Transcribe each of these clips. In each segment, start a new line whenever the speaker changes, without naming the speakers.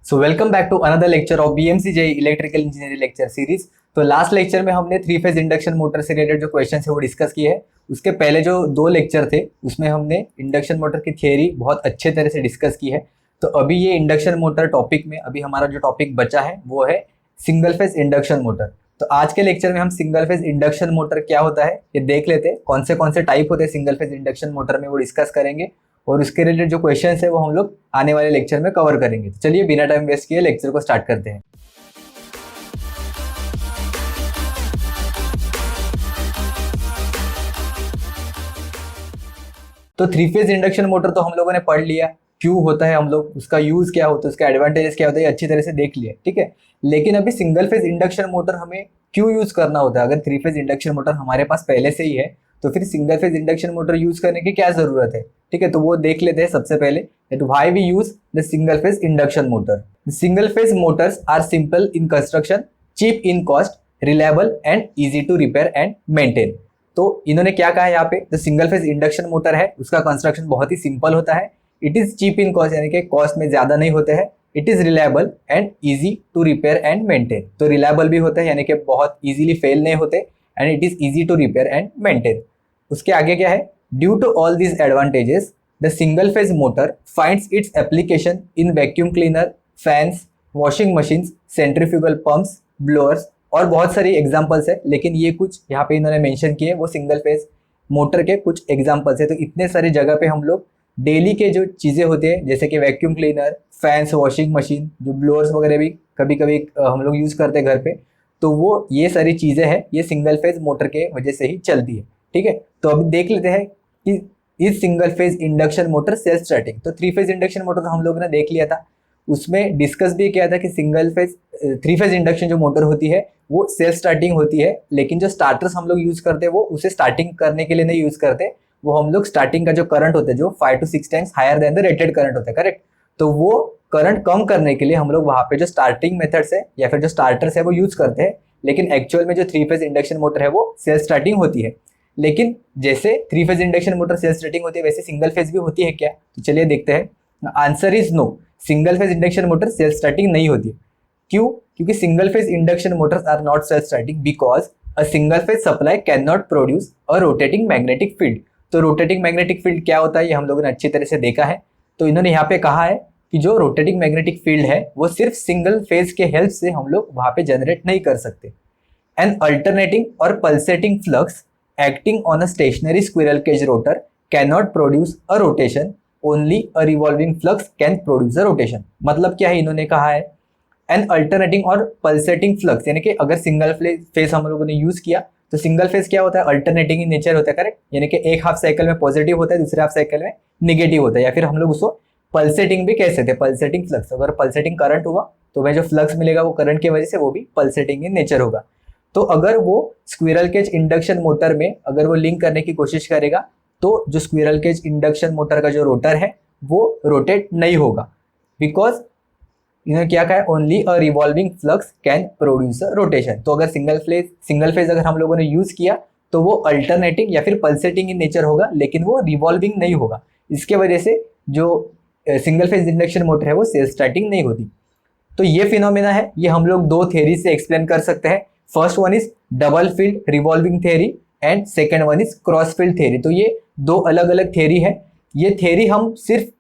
So welcome back to another lecture of BMCJ electrical engineering lecture series. तो last lecture में हमने three phase induction motor से related जो question है वो डिस्कस किए हैं। उसके पहले जो दो लेक्चर थे उसमें हमने इंडक्शन मोटर की थियरी बहुत अच्छे तरह से डिस्कस की है। तो अभी ये इंडक्शन मोटर टॉपिक में अभी हमारा जो टॉपिक बचा है वो है सिंगल फेज इंडक्शन मोटर। तो आज के लेक्चर में हम सिंगल फेज इंडक्शन मोटर क्या होता है ये देख लेते हैं, कौन से टाइप होते हैं सिंगल फेज इंडक्शन मोटर में वो डिस्कस करेंगे और उसके रिलेटेड जो क्वेश्चन है वो हम लोग आने वाले लेक्चर में कवर करेंगे। तो चलिए बिना टाइम वेस्ट किए लेक्चर को स्टार्ट करते हैं। तो थ्री फेज इंडक्शन मोटर तो हम लोगों ने पढ़ लिया, क्यों होता है, हम लोग उसका यूज क्या होता है, उसका एडवांटेजेस क्या होता है, अच्छी तरह से देख लिया, ठीक है। लेकिन अभी सिंगल फेज इंडक्शन मोटर हमें क्यों यूज करना होता है? अगर थ्री फेज इंडक्शन मोटर हमारे पास पहले से ही है तो फिर single phase induction motor use करने की क्या जरूरत है, ठीक है। तो वो देख लेते हैं सबसे पहले that why we use the single phase induction motor. Single phase motors are simple in construction, cheap in cost, reliable and easy to repair and maintain. तो इन्होंने क्या कहा है यहाँ पे, जो सिंगल फेज इंडक्शन मोटर है उसका कंस्ट्रक्शन बहुत ही सिंपल होता है, it is cheap in cost यानी कि कॉस्ट में ज्यादा नहीं होते हैं, it is reliable and easy to repair and maintain. तो रिलायबल भी होते हैं यानी कि बहुत इजीली फेल नहीं होते, and it is easy to repair and maintain. उसके आगे क्या है, due to all these advantages the single phase motor finds its application in vacuum cleaner, fans, washing machines, centrifugal pumps, blowers और बहुत सारी examples है। लेकिन ये कुछ यहाँ पे इन्होंने मेंशन किए वो सिंगल फेज मोटर के कुछ एग्जांपल्स है। तो इतने सारी जगह पे हम लोग डेली के जो चीज़ें होते हैं जैसे कि vacuum cleaner, fans, washing machine, जो ब्लोअर्स वगैरह भी कभी कभी हम लोग यूज़ करते हैं घर पे, तो वो ये सारी चीज़ें हैं ये सिंगल फेज मोटर के वजह से ही चलती है, ठीक है। तो अभी देख लेते हैं कि इस single phase induction motor self starting. तो थ्री फेज इंडक्शन मोटर तो हम लोगों ने देख लिया था, उसमें डिस्कस भी किया था कि single phase three phase induction जो मोटर होती है वो सेल्फ स्टार्टिंग होती है, लेकिन जो स्टार्टर्स हम लोग यूज करते हैं वो उसे स्टार्टिंग करने के लिए नहीं यूज करते, वो हम लोग स्टार्टिंग का जो करंट होता है जो 5 to 6 times higher than the rated current होता है, करेक्ट। तो वो करंट कम करने के लिए हम लोग वहां पे जो स्टार्टिंग मेथड्स है या फिर जो स्टार्टर्स है वो यूज करते हैं। लेकिन एक्चुअल में जो थ्री फेज इंडक्शन मोटर है वो सेल्फ स्टार्टिंग होती है। लेकिन जैसे three phase induction motor self starting होती है वैसे सिंगल फेज भी होती है क्या? तो चलिए देखते हैं। Answer is no, single phase induction motor self starting नहीं होती। क्यों? क्योंकि single phase induction motors are not self starting because a single phase supply can not produce a rotating magnetic field. तो रोटेटिंग मैग्नेटिक फील्ड क्या होता है ये हम लोगों ने अच्छी तरह से देखा है। तो इन्होंने यहाँ पे कहा है कि जो रोटेटिंग मैग्नेटिक फील्ड है वो सिर्फ सिंगल फेज के हेल्प से हम लोग वहां पे जनरेट नहीं कर सकते। एन अल्टरनेटिंग और pulsating flux acting on a stationary squirrel cage rotor can not produce a rotation, only a revolving flux can produce a rotation. मतलब क्या है, इन्होंने कहा है एन अल्टरनेटिंग और पल्सेटिंग फ्लक्स यानी कि अगर सिंगल फेज हम लोगों ने यूज किया तो सिंगल फेज क्या होता है, अल्टरनेटिंग इन नेचर होता है, करेक्ट। यानी कि एक हाफ साइकिल में पॉजिटिव होता है दूसरे हाफ साइकिल में निगेटिव होता है, या फिर हम लोग उसको पल्सेटिंग भी कह सकते हैं, पल्सेटिंग फ्लक्स। अगर पल्सेटिंग करंट हुआ तो वह जो फ्लक्स मिलेगा वो करंट की वजह से वो भी पल्सेटिंग इन नेचर होगा। तो अगर वो स्क्विरल केज इंडक्शन मोटर में अगर वो लिंक करने की कोशिश करेगा तो जो स्क्विरल केज इंडक्शन मोटर का जो रोटर है वो रोटेट नहीं होगा, बिकॉज इन्होंने क्या कहा है, only a revolving flux can produce a rotation. तो अगर सिंगल फेज अगर हम लोगों ने यूज किया तो वो अल्टरनेटिंग या फिर पल्सेटिंग इन नेचर होगा, लेकिन वो रिवॉल्विंग नहीं होगा। इसके वजह से जो सिंगल फेज इंडक्शन मोटर है वो सेल्फ स्टार्टिंग नहीं होती। तो ये फिनोमेना है ये हम लोग दो थ्योरी से एक्सप्लेन कर सकते हैं। First one is double field revolving theory and second one is cross field theory. तो ये दो अलग अलग थ्योरी है। ये थ्योरी हम सिर्फ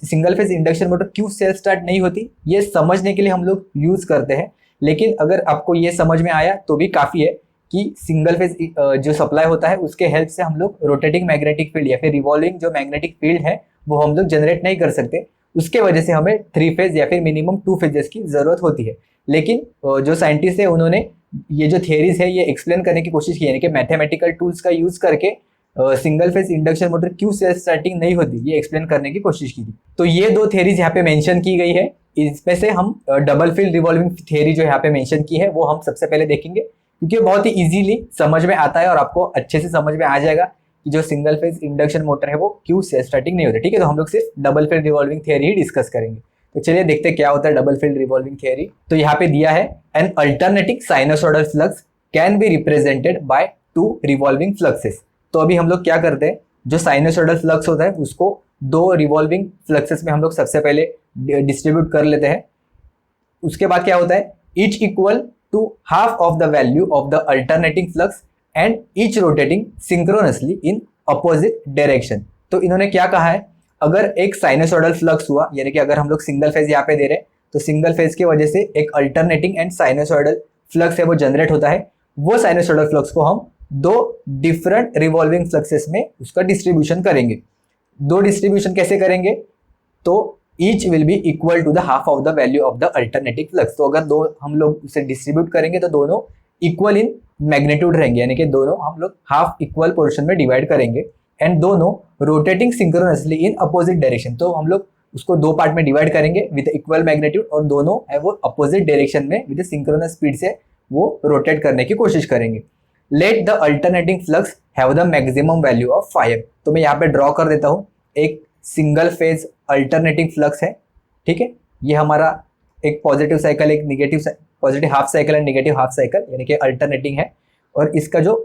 सिंगल फेज इंडक्शन मोटर क्यों सेल्फ स्टार्ट नहीं होती ये समझने के लिए हम लोग यूज करते हैं। लेकिन अगर आपको ये समझ में आया तो भी काफी है कि सिंगल फेज जो सप्लाई होता है उसके हेल्प से हम लोग रोटेटिंग मैग्नेटिक फील्ड या फिर रिवॉल्विंग जो मैग्नेटिक फील्ड है वो हम लोग जनरेट नहीं कर सकते। उसके वजह से हमें थ्री फेज या फिर मिनिमम टू फेजेस की जरूरत होती है। लेकिन जो साइंटिस्ट है उन्होंने ये जो थियरीज है ये एक्सप्लेन करने की कोशिश की है कि मैथमेटिकल टूल्स का यूज करके सिंगल फेज इंडक्शन मोटर क्यों सेल्फ स्टार्टिंग नहीं होती ये एक्सप्लेन करने की कोशिश की थी। तो ये दो थियरीज यहाँ पे मेंशन की गई है। इसमें से हम डबल फील्ड रिवॉल्विंग थियरी जो यहाँ पे मेंशन की है वो हम सबसे पहले देखेंगे, क्योंकि बहुत ही इजीली समझ में आता है और आपको अच्छे से समझ में आ जाएगा कि जो सिंगल फेज इंडक्शन मोटर है वो क्यों सेल्फ स्टार्टिंग नहीं होती, ठीक है। तो हम लोग सिर्फ डबल फील्ड रिवॉल्विंग थियरी ही डिस्कस करेंगे। तो चलिए देखते हैं क्या होता है डबल फील्ड रिवॉल्विंग थियरी। तो यहाँ पे दिया है an alternating sinusoidal flux can be represented by two revolving fluxes. तो अभी हम लोग क्या करते हैं, जो साइनसोइडल फ्लक्स होता है उसको दो रिवॉल्विंग फ्लक्सेस में हम लोग सबसे पहले डिस्ट्रीब्यूट कर लेते हैं। उसके बाद क्या होता है, each equal to half of the value of the alternating flux and each rotating synchronously in opposite direction. तो इन्होंने क्या कहा है, अगर एक साइनसोइडल फ्लक्स हुआ, यानी कि अगर हम लोग सिंगल फेज यहाँ पे दे रहे हैं तो सिंगल फेज की वजह से एक अल्टरनेटिंग एंड साइनसोइडल फ्लक्स है वो जनरेट होता है। वो साइनसोइडल फ्लक्स को हम दो डिफरेंट रिवॉल्विंग फ्लक्सेस में उसका डिस्ट्रीब्यूशन करेंगे। दो डिस्ट्रीब्यूशन कैसे करेंगे, तो each will be equal to the half of the value of the alternating flux. तो अगर दो हम लोग उसे डिस्ट्रीब्यूट करेंगे तो दोनों इक्वल इन मैग्नीट्यूड रहेंगे, यानी कि दोनों हम लोग हाफ इक्वल पोर्शन में डिवाइड करेंगे एंड दोनों rotating synchronously in opposite direction. तो हम लोग उसको दो पार्ट में डिवाइड करेंगे विद इक्वल मैग्नीट्यूड और दोनों है वो अपोजिट डायरेक्शन में विद सिंक्रोनस स्पीड से वो रोटेट करने की कोशिश करेंगे। Let the alternating flux have the maximum value of five. तो मैं यहाँ पे ड्रॉ कर देता हूँ, एक सिंगल फेज अल्टरनेटिंग फ्लक्स है, ठीक है। ये हमारा एक पॉजिटिव साइकिल, एक negative, positive half cycle and negative half cycle, यानी कि अल्टरनेटिंग है। और इसका जो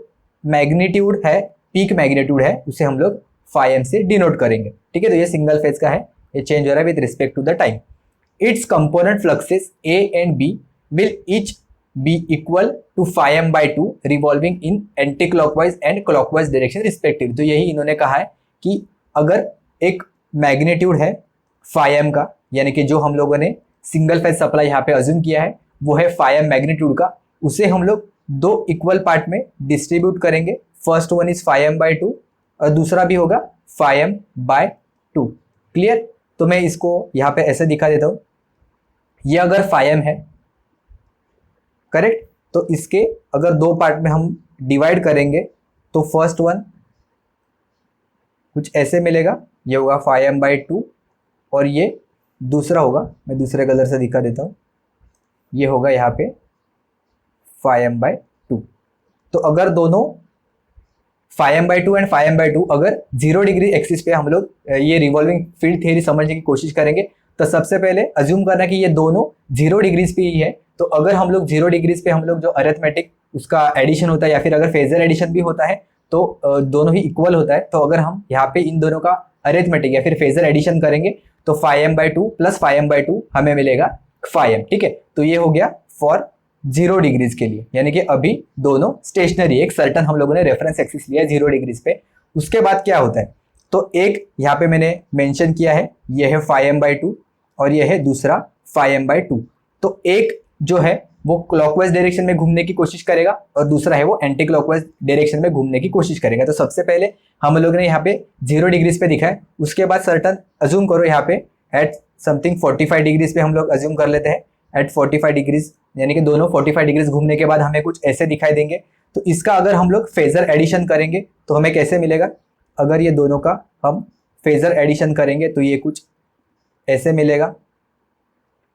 मैग्नीट्यूड है, पीक मैग्नीट्यूड है, उसे हम लोग फाइव से डिनोट करेंगे, ठीक है। तो ये सिंगल फेज का है, ये चेंज हो रहा है with respect to the time. Its component fluxes A and B will each be equal to five by two revolving in anti clockwise and clockwise direction respective. तो यही इन्होंने कहा है कि अगर एक मैग्नीट्यूड है फाइव का, यानी कि जो हम लोगों ने सिंगल फेज सप्लाई यहाँ पे अज्यूम किया है वो है फाइव मैग्नीट्यूड का, उसे हम लोग दो इक्वल पार्ट में डिस्ट्रीब्यूट करेंगे। First one is five by to और दूसरा भी होगा फाइव बाय टू। क्लियर? तो मैं इसको यहाँ पे ऐसे दिखा देता हूँ, ये अगर फाइव है, करेक्ट, तो इसके अगर दो पार्ट में हम डिवाइड करेंगे तो फर्स्ट वन कुछ ऐसे मिलेगा, ये होगा फाइव बाई टू और ये दूसरा होगा, मैं दूसरे कलर से दिखा देता हूँ, ये होगा यहाँ पे फाइव बाई टू। तो अगर दोनों five by to and five by to अगर 0 डिग्री एक्सिस पे हम लोग ये रिवॉल्विंग फील्ड थ्योरी समझने की कोशिश करेंगे तो सबसे पहले अज्यूम करना कि ये दोनों 0 डिग्रीज पे ही है। तो अगर हम लोग 0 डिग्रीज पे हम लोग जो अरिथमेटिक उसका एडिशन होता है या फिर अगर फेजर एडिशन भी होता है तो दोनों ही इक्वल होता है। तो अगर हम यहाँ पे इन दोनों का अरिथमेटिक या फिर फेजर एडिशन करेंगे तो five by two plus five by to हमें मिलेगा फाइव, ठीक है। तो ये हो गया फॉर 0 डिग्रीज के लिए, यानी कि अभी दोनों स्टेशनरी, एक सर्टन हम लोगों ने रेफरेंस एक्सिस लिया है 0 डिग्रीज पे। उसके बाद क्या होता है, तो एक यहाँ पे मैंने मेंशन किया है, ये है फाइव बाई टू और ये है दूसरा फाइव बाई टू। तो एक जो है वो क्लॉकवाइज डायरेक्शन में घूमने की कोशिश करेगा और दूसरा है वो एंटी क्लॉकवाइज डायरेक्शन में घूमने की कोशिश करेगा। तो सबसे पहले हम लोगों ने यहाँ पे 0 डिग्रीज पे दिखा है, उसके बाद सर्टन अज्यूम करो यहाँ पे एट समथिंग 45 डिग्रीज पे हम लोग अज्यूम कर लेते हैं, एट 45 डिग्रीज, यानी कि दोनों 45 डिग्रीज घूमने के बाद हमें कुछ ऐसे दिखाई देंगे। तो इसका अगर हम लोग फेजर एडिशन करेंगे तो हमें कैसे मिलेगा, अगर ये दोनों का हम फेजर एडिशन करेंगे तो ये कुछ ऐसे मिलेगा।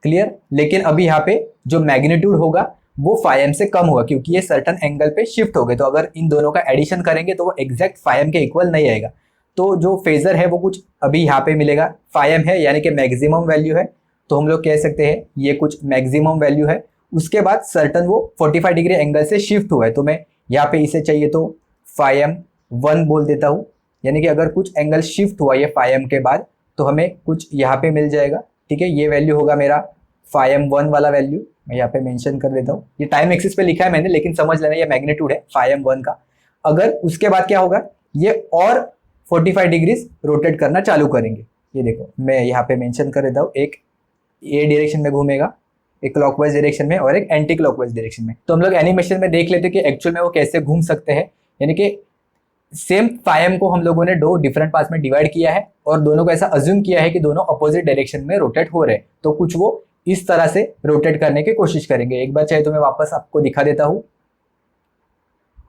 क्लियर? लेकिन अभी यहाँ पे जो मैग्नीट्यूड होगा वो फाइव से कम होगा क्योंकि ये सर्टन एंगल पे शिफ्ट हो गए। तो अगर इन दोनों का एडिशन करेंगे तो वो एग्जैक्ट फाइव के इक्वल नहीं आएगा। तो जो फेजर है वो कुछ अभी यहाँ पे मिलेगा, फाइव है यानी कि मैक्सिमम वैल्यू है, तो हम लोग कह सकते हैं ये कुछ मैक्सिमम वैल्यू है। उसके बाद सर्टन वो 45 डिग्री एंगल से शिफ्ट हुआ है, तो मैं यहाँ पे इसे चाहिए तो फाइव 1 बोल देता हूँ, यानी कि अगर कुछ एंगल शिफ्ट हुआ ये फाइव के बाद तो हमें कुछ यहाँ पे मिल जाएगा, ठीक है। ये वैल्यू होगा मेरा फाइव 1 वाला वैल्यू, मैं यहाँ पे मेंशन कर देता हूँ। ये टाइम एक्सिस पे लिखा है मैंने, लेकिन समझ लेना ये मैग्नीट्यूड है फाइव 1 का। अगर उसके बाद क्या होगा, ये और 45 डिग्रीज रोटेट करना चालू करेंगे। ये देखो मैं यहाँ पे मेंशन कर देता हूँ, एक ए डायरेक्शन में घूमेगा, एक क्लॉकवाइज डायरेक्शन में और एक एंटी क्लॉकवाइज डायरेक्शन में। तो हम लोग एनिमेशन में देख लेते हैं कि एक्चुअल में वो कैसे घूम सकते हैं। यानी कि सेम फाइव को हम लोगों ने दो डिफरेंट पार्ट्स में डिवाइड किया है और दोनों को ऐसा अज्यूम किया है कि दोनों अपोजिट डायरेक्शन में रोटेट हो रहे हैं। तो कुछ वो इस तरह से रोटेट करने की कोशिश करेंगे। एक बार चाहे तो मैं वापस आपको दिखा देता हूँ,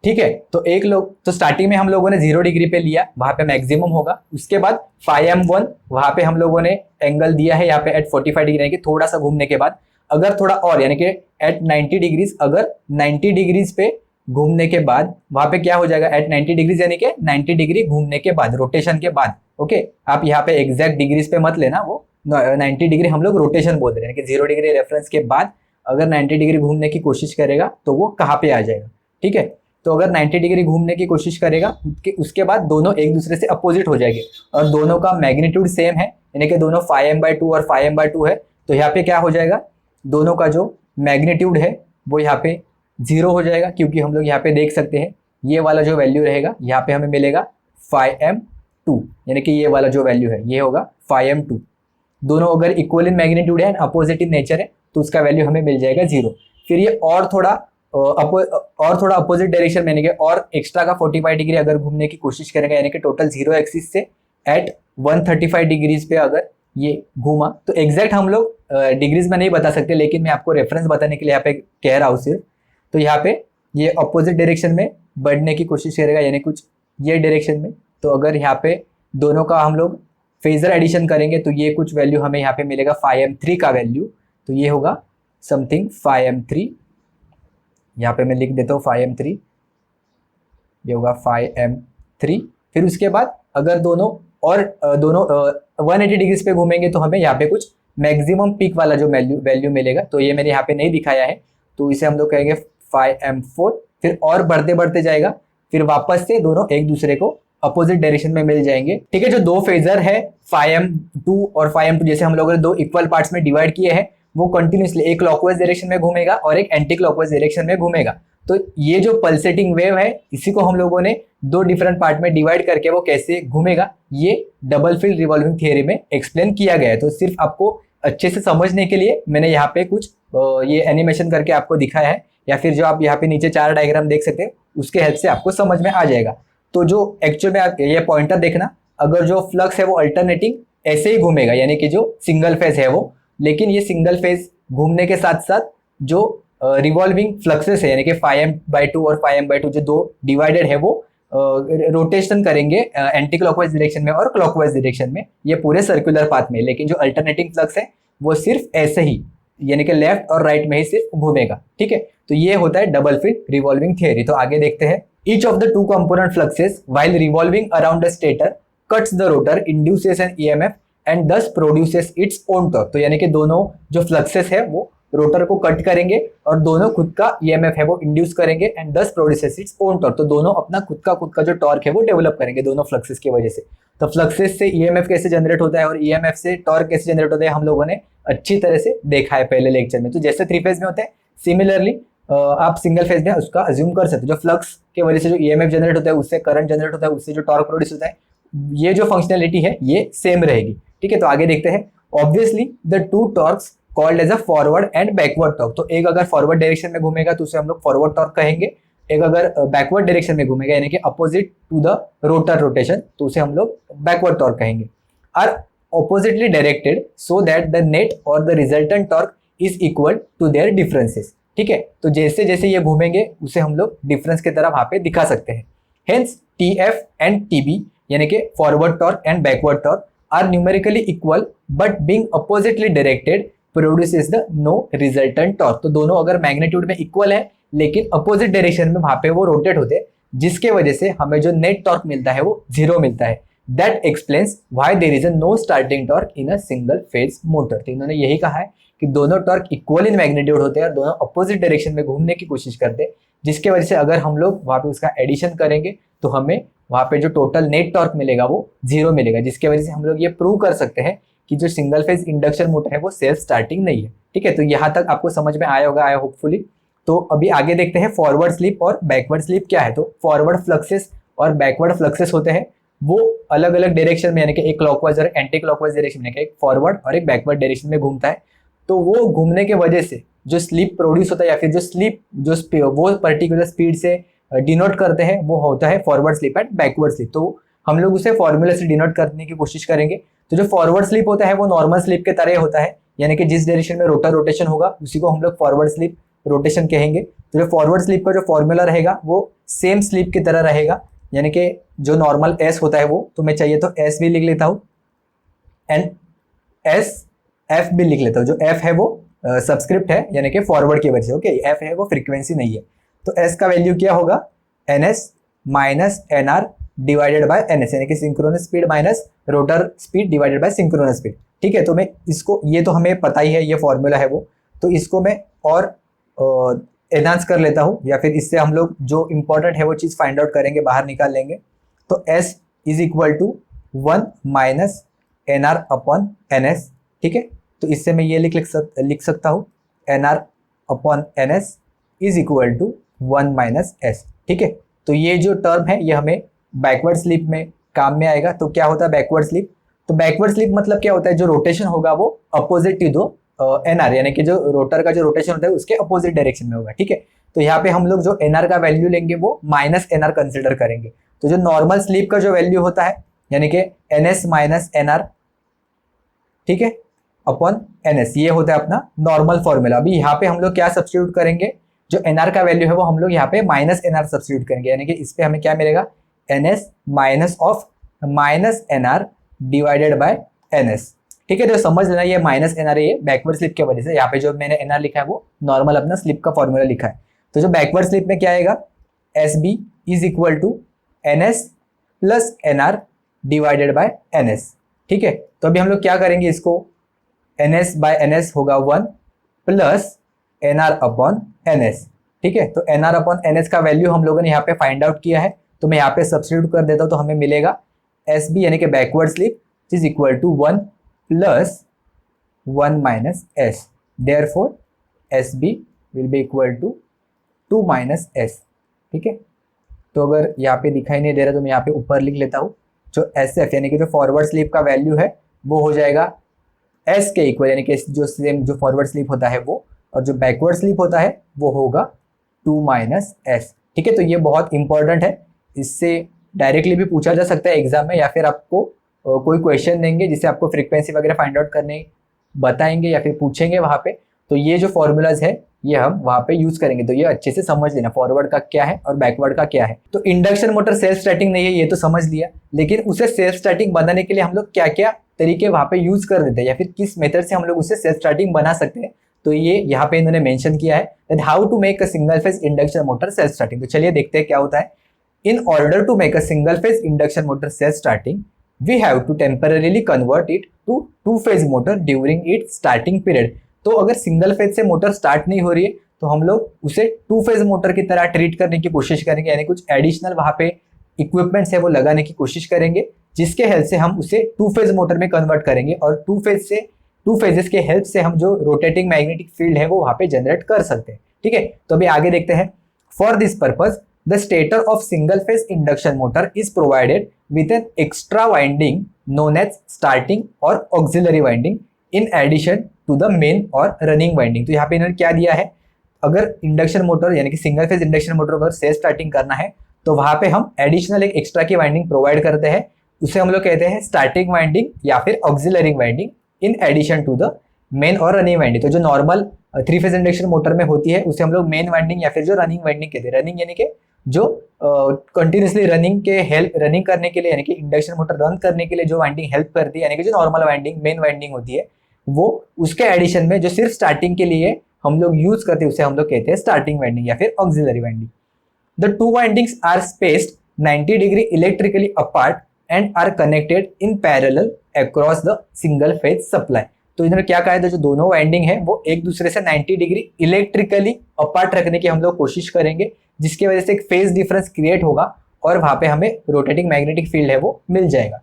ठीक है। तो स्टार्टिंग में हम लोगों ने 0 डिग्री पे लिया, वहां पे मैक्सिमम होगा। उसके बाद फाइव 1 वहां पे हम लोगों ने एंगल दिया है यहाँ पे एट 45 डिग्री, यानी कि थोड़ा सा घूमने के बाद अगर थोड़ा और, यानी कि एट 90 डिग्रीज, अगर 90 डिग्रीज पे घूमने के बाद वहां पे क्या हो जाएगा, एट 90 डिग्रीज यानी कि 90 डिग्री घूमने के बाद, रोटेशन के बाद। ओके, आप यहाँ पे एग्जैक्ट डिग्रीज पे मत लेना, वो 90 डिग्री हम लोग रोटेशन बोल रहे हैं कि 0 डिग्री रेफरेंस के बाद अगर 90 डिग्री घूमने की कोशिश करेगा तो वो कहाँ पे आ जाएगा, ठीक है। तो अगर 90 डिग्री घूमने की कोशिश करेगा उसके बाद दोनों एक दूसरे से अपोजिट हो जाएंगे और दोनों का मैग्नीट्यूड सेम है, यानी कि दोनों 5m/2 और 5m/2 है। तो यहाँ पे क्या हो जाएगा, दोनों का जो मैग्नीट्यूड है वो यहाँ पे 0 हो जाएगा, क्योंकि हम लोग यहाँ पे देख सकते हैं ये वाला जो वैल्यू रहेगा यहाँ पे हमें मिलेगा 5m2, यानी कि ये वाला जो वैल्यू है ये होगा 5m2। दोनों अगर इक्वल इन मैग्नीट्यूड है एंड अपोजिट इन नेचर है तो उसका वैल्यू हमें मिल जाएगा 0। फिर ये और थोड़ा अपोजिट डायरेक्शन में, यानी कि और एक्स्ट्रा का 45 डिग्री अगर घूमने की कोशिश करेंगे, यानी कि टोटल 0 एक्सिस से एट 135 डिग्रीज पे अगर ये घूमा, तो एग्जैक्ट हम लोग डिग्रीज में नहीं बता सकते, लेकिन मैं आपको रेफरेंस बताने के लिए यहाँ पे कह रहा हूँ सिर्फ। तो यहाँ पे ये अपोजिट डायरेक्शन में बढ़ने की कोशिश करेगा, यानी कुछ ये डायरेक्शन में। तो अगर यहाँ पे दोनों का हम लोग फेजर एडिशन करेंगे तो ये कुछ वैल्यू हमें यहाँ पे मिलेगा 5m3 का वैल्यू। तो ये होगा समथिंग 5m3, यहाँ पे मैं लिख देता हूँ 5m3, ये होगा 5m3। फिर उसके बाद अगर दोनों 180 डिग्रीज पे घूमेंगे तो हमें यहाँ पे कुछ मैक्सिमम पीक वाला जो वैल्यू मिलेगा। तो ये मैंने यहाँ पे नहीं दिखाया है, तो इसे हम लोग कहेंगे 5m4। फिर और बढ़ते बढ़ते जाएगा, फिर वापस से दोनों एक दूसरे को अपोजिट डायरेक्शन में मिल जाएंगे। ठीक है, जो दो फेजर है 5m2 और 5m2, जैसे हम लोगों ने दो इक्वल पार्ट्स में डिवाइड किए हैं, वो कंटिन्यूसली एक क्लॉकवाइज डायरेक्शन में घूमेगा और एक एंटी क्लॉकवाइज डायरेक्शन में घूमेगा। तो ये जो पल्सेटिंग वेव है इसी को हम लोगों ने दो डिफरेंट पार्ट में डिवाइड करके वो कैसे घूमेगा ये डबल फील्ड रिवॉल्विंग थियरी में एक्सप्लेन किया गया है। तो सिर्फ आपको अच्छे से समझने के लिए मैंने यहाँ पे कुछ ये एनिमेशन करके आपको दिखाया है, या फिर जो आप यहाँ पे नीचे 4 डायग्राम देख सकते हैं उसके हेल्प से आपको समझ में आ जाएगा। तो जो एक्चुअल में आप ये पॉइंटर देखना, अगर जो फ्लक्स है वो अल्टरनेटिंग ऐसे ही घूमेगा, यानी कि जो सिंगल फेज है वो, लेकिन ये सिंगल फेज घूमने के साथ साथ जो रिवॉल्विंग फ्लक्सेस है, यानी कि 5m/2 और 5m/2 जो दो डिवाइडेड है वो रोटेशन करेंगे एंटी क्लॉकवाइज डायरेक्शन में और क्लॉकवाइज डायरेक्शन में, ये पूरे सर्कुलर पाथ में। लेकिन जो अल्टरनेटिंग फ्लक्स है वो सिर्फ ऐसे ही, यानी कि लेफ्ट और राइट में ही सिर्फ घूमेगा। ठीक है, तो ये होता है डबल फील्ड रिवॉल्विंग थियरी। तो आगे देखते हैं। Each of the two component fluxes while revolving around the stator cuts the rotor, induces an EMF and thus produces its own torque. तो यानी कि दोनों जो फ्लक्सेस है वो रोटर को कट करेंगे और दोनों खुद का ईएमएफ है वो इंड्यूस करेंगे and thus produces its own torque. तो दोनों अपना खुद का जो टॉर्क है वो डेवलप करेंगे दोनों फ्लक्सेस की वजह से। तो फ्लक्सेस से ईएमएफ कैसे जनरेट होता है और ईएमएफ से टॉर्क कैसे जनरेट होता है हम लोगों ने अच्छी तरह से देखा है पहले लेक्चर में। तो जैसे 3 फेज में होते हैं, सिमिलरली आप सिंगल फेज में उसका अज्यूम कर सकते हो। जो फ्लक्स के वजह से जो ईएमएफ जनरेट होता है, उससे करंट जनरेट होता है, उससे जो टॉर्क प्रोड्यूस होता है, ये जो फंक्शनैलिटी है ये सेम रहेगी। ठीक है, तो आगे देखते हैं। Obviously the two torques called as a forward and backward torque. तो एक अगर फॉरवर्ड डायरेक्शन में घूमेगा तो उसे हम लोग फॉरवर्ड टॉर्क कहेंगे, एक अगर बैकवर्ड डायरेक्शन में घूमेगा यानी कि opposite to the rotor rotation तो उसे हम लोग बैकवर्ड टॉर्क कहेंगे। Are oppositely directed so that the net or the resultant torque is equal to their differences। ठीक है, तो जैसे जैसे ये घूमेंगे उसे हम लोग डिफरेंस की तरह वहां पे दिखा सकते हैं। Hence TF and TB यानी कि forward torque and backward torque are numerically equal but being oppositely directed produces the no resultant torque. तो दोनों अगर मैग्नीट्यूड में इक्वल है लेकिन अपोजिट डायरेक्शन में वहां पे वो रोटेट होते हैं, जिसके वजह से हमें जो नेट टॉर्क मिलता है वो 0 मिलता है। That explains why there is a no starting torque in a single phase motor। तो इन्होंने यही कहा है कि दोनों टॉर्क इक्वल इन मैग्नीट्यूड होते हैं और दोनों अपोजिट डायरेक्शन में घूमने की कोशिश करते हैं, जिसके वजह से अगर हम लोग वहां पे उसका एडिशन करेंगे तो हमें वहां पे जो टोटल नेट टॉर्क मिलेगा वो 0 मिलेगा, जिसके वजह से हम लोग ये प्रूव कर सकते हैं कि जो सिंगल फेज इंडक्शन मोटर है वो सेल्फ स्टार्टिंग नहीं है। ठीक है, तो यहाँ तक आपको समझ में आया होगा, आया होपफुली। तो अभी आगे देखते हैं फॉरवर्ड स्लिप और बैकवर्ड स्लिप क्या है। तो फॉरवर्ड फ्लक्सेस और बैकवर्ड फ्लक्सेस होते हैं वो अलग अलग डायरेक्शन में, यानी कि एक क्लॉकवाइज और एंटी क्लॉकवाइज डायरेक्शन में, एक फॉरवर्ड और एक बैकवर्ड डायरेक्शन में घूमता है। तो वो घूमने के वजह से जो स्लिप प्रोड्यूस होता है या फिर जो स्लिप वो पर्टिकुलर स्पीड से डिनोट करते हैं वो होता है forward slip and backward slip. तो हम लोग उसे फॉर्मूला से डिनोट करने की कोशिश करेंगे। तो जो फॉरवर्ड स्लिप होता है वो नॉर्मल स्लिप के तरह होता है, यानी कि जिस डायरेक्शन में रोटर रोटेशन होगा उसी को हम लोग फॉरवर्ड स्लिप रोटेशन कहेंगे। तो जो फॉरवर्ड स्लिप का जो फॉर्मूला रहेगा वो सेम स्लिप की तरह रहेगा, यानी कि जो नॉर्मल एस होता है वो, तो मैं चाहिए तो एस भी लिख लेता हूँ एंड एस एफ भी लिख लेता हूँ। जो एफ है वो सबस्क्रिप्ट है, यानी कि फॉरवर्ड की वजह से। ओके, एफ है वो फ्रीक्वेंसी नहीं है। तो एस का वैल्यू क्या होगा, N S minus N R divided by N S, यानी कि synchronous speed minus rotor speed divided by synchronous speed. ठीक है, तो मैं इसको, ये तो हमें पता ही है ये फॉर्मूला है वो, तो इसको मैं और एनहांस कर लेता हूँ, या फिर इससे हम लोग जो इंपॉर्टेंट है वो चीज़ फाइंड आउट करेंगे, बाहर निकाल लेंगे। तो S is equal to 1 minus N R upon N S. ठीक है, तो इससे मैं ये लिख सकता हूँ N R upon N S is equal to 1 minus S. ठीक है, तो ये जो टर्म है ये हमें बैकवर्ड स्लिप में काम में आएगा। तो क्या होता है बैकवर्ड स्लिप? तो बैकवर्ड स्लिप मतलब क्या होता है, जो रोटेशन होगा वो अपोजिट टू दो एन आर, यानी कि जो रोटर का जो रोटेशन होता है उसके अपोजिट डायरेक्शन में होगा। ठीक है, तो यहाँ पे हम लोग जो एन आर का वैल्यू लेंगे वो माइनस एन आर कंसिडर करेंगे। तो जो नॉर्मल स्लिप का जो वैल्यू होता है यानी कि N S minus N R, ठीक है, अपॉन एन एस, ये होता है अपना नॉर्मल फॉर्मूला। अभी यहाँ पे हम लोग क्या सब्स्टिट्यूट करेंगे, जो एन आर का वैल्यू है वो हम लोग यहाँ पे माइनस एन आर सब्स्टिट्यूट करेंगे, यानी कि इस पे हमें क्या मिलेगा, N S minus of minus N R divided by N S. ठीक है, तो समझ लेना ये माइनस एन आर है, ये बैकवर्ड स्लिप की वजह से। यहाँ पे जो मैंने एन आर लिखा है वो नॉर्मल अपना स्लिप का फॉर्मूला लिखा है। तो जो बैकवर्ड स्लिप में क्या आएगा, S B is equal to N S plus N R divided by N S. ठीक है, तो अभी हम लोग क्या करेंगे, इसको N S by N S होगा 1 plus N R upon N S. ठीक है, तो N R upon N S का वैल्यू हम लोगों ने यहाँ पे फाइंड आउट किया है, तो मैं यहाँ पे सब्स्टिट्यूट कर देता हूँ, तो हमें मिलेगा एस बी यानी कि backward slip is equal to 1 plus 1 minus S, therefore S B will be equal to 2 minus S. ठीक है, तो अगर यहाँ पे दिखाई नहीं दे रहा तो मैं यहाँ पे ऊपर लिख लेता हूँ, जो एस एफ यानी कि जो फॉरवर्ड स्लिप का वैल्यू है वो हो जाएगा एस के इक्वल, यानी कि जो सेम जो फॉरवर्ड स्लिप होता है वो, और जो बैकवर्ड स्लिप होता है वो होगा 2 माइनस एस। ठीक है, तो ये बहुत इंपॉर्टेंट है, इससे डायरेक्टली भी पूछा जा सकता है एग्जाम में, या फिर आपको कोई क्वेश्चन देंगे जिससे आपको फ्रीक्वेंसी वगैरह फाइंड आउट करने बताएंगे या फिर पूछेंगे वहाँ पे, तो ये जो फॉर्मूलाज है ये हम वहाँ पे यूज करेंगे। तो ये अच्छे से समझ लेना फॉरवर्ड का क्या है और बैकवर्ड का क्या है। तो इंडक्शन मोटर सेल्फ स्टार्टिंग नहीं है ये तो समझ लिया, लेकिन उसे सेल्फ स्टार्टिंग बनाने के लिए हम लोग क्या क्या तरीके वहाँ पे यूज कर देते हैं, या फिर किस मेथड से हम लोग उसे सेल्फ स्टार्टिंग बना सकते हैं, तो ये यहाँ पे इन्होंने मेंशन किया है that how to make a single phase induction motor self starting. तो चलिए देखते हैं क्या होता है। In order to make a single phase induction motor self starting we have to temporarily convert it to two phase motor during it starting period. तो अगर single phase से मोटर स्टार्ट नहीं हो रही है तो हम लोग उसे टू फेज मोटर की तरह ट्रीट करने की कोशिश करेंगे, यानी कुछ एडिशनल वहाँ पे इक्विपमेंट्स है वो लगाने की कोशिश करेंगे, जिसके हेल्प से हम उसे टू फेज मोटर में कन्वर्ट करेंगे, और टू फेजेस के हेल्प से हम जो रोटेटिंग मैग्नेटिक फील्ड है वो वहाँ पे जनरेट कर सकते हैं। ठीक है, तो अभी आगे देखते हैं। For this purpose the stator of single phase induction motor is provided with an extra winding known as starting और auxiliary winding in addition to the main और रनिंग वाइंडिंग। तो यहाँ पे इन्होंने क्या दिया है, अगर इंडक्शन मोटर यानी कि सिंगल फेज इंडक्शन मोटर अगर सेल्फ स्टार्टिंग करना है तो वहाँ पे हम एडिशनल एक एक्स्ट्रा की वाइंडिंग प्रोवाइड करते हैं, उसे हम लोग कहते हैं स्टार्टिंग वाइंडिंग या फिर auxiliary winding in addition to the main और रनिंग वाइंडिंग। तो जो normal three phase induction motor में होती है उसे हम लोग मेन वाइंडिंग या फिर जो रनिंग वाइंडिंग कहते हैं। रनिंग यानी कि जो कंटिन्यूसली रनिंग करने के लिए, यानी कि इंडक्शन मोटर रन करने के लिए जो वाइंडिंग हेल्प करती है, यानी कि जो नॉर्मल वाइंडिंग मेन वाइंडिंग होती है, वो उसके एडिशन में जो सिर्फ स्टार्टिंग के लिए हम लोग यूज करते हैं उसे हम लोग कहते हैं स्टार्टिंग वाइंडिंग या फिर auxiliary winding. The two windings are spaced 90 degree electrically apart and are connected in parallel across the single phase supply. तो इन्होंने क्या कहा है, जो दोनों वाइंडिंग है वो एक दूसरे से 90 डिग्री इलेक्ट्रिकली अपार्ट रखने की हम लोग कोशिश करेंगे, जिसकी वजह से एक फेज डिफरेंस क्रिएट होगा और वहां पे हमें रोटेटिंग मैग्नेटिक फील्ड है वो मिल जाएगा।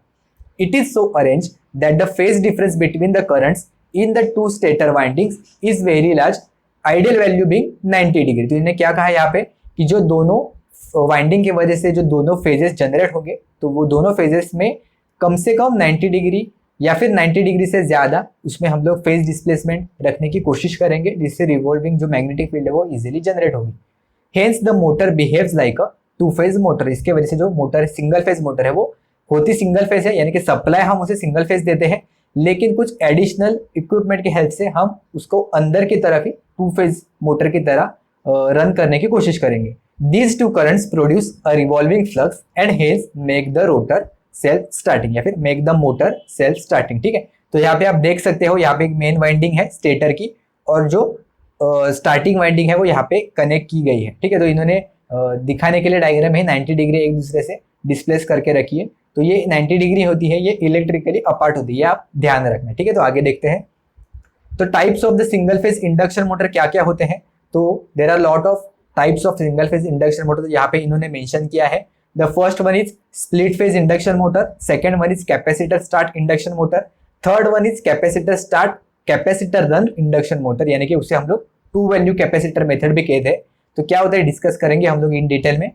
It is so arrange that the phase difference between the currents in the two stator windings is very large, ideal value being 90 degree. तो इन्होंने क्या कहा यहाँ पे कि जो दोनों वाइंडिंग की वजह से जो दोनों फेजेस जनरेट होंगे तो वो दोनों फेजेस में कम से कम 90 डिग्री या फिर 90 डिग्री से ज़्यादा उसमें हम लोग फेज डिस्प्लेसमेंट रखने की कोशिश करेंगे, जिससे रिवॉल्विंग जो मैग्नेटिक फील्ड है वो इजीली जनरेट होगी। Hence the motor behaves like a to phase motor. इसके वजह से जो मोटर सिंगल फेज मोटर है वो होती सिंगल फेज है, यानी कि सप्लाई हम उसे सिंगल फेज देते हैं, लेकिन कुछ एडिशनल इक्विपमेंट की हेल्प से हम उसको अंदर की तरफ ही टू फेज मोटर की तरह रन करने की कोशिश करेंगे। These two currents produce a revolving flux and hence make the rotor self starting या फिर make the motor self starting। ठीक है, तो यहाँ पे आप देख सकते हो, यहाँ पे एक मेन वाइंडिंग है स्टेटर की और जो स्टार्टिंग वाइंडिंग है वो यहाँ पे कनेक्ट की गई है। ठीक है, तो इन्होंने दिखाने के लिए डायग्राम में 90 डिग्री एक दूसरे से डिस्प्लेस करके रखी है, तो ये 90 डिग्री होती है, ये इलेक्ट्रिकली अपार्ट होती है, आप ध्यान रखना। ठीक है, तो आगे देखते हैं। तो types of the single phase induction motor क्या क्या होते हैं, तो there are lot of types of single phase induction motor, तो यहाँ पे इन्होंने मेंशन किया है। The first one is split phase induction motor, second one is capacitor start induction motor, third one is capacitor start capacitor run induction motor, यानी कि उसे हम लोग टू वैल्यू कैपेसिटर मेथड भी कहते हैं। तो क्या होता है डिस्कस करेंगे हम लोग इन डिटेल में।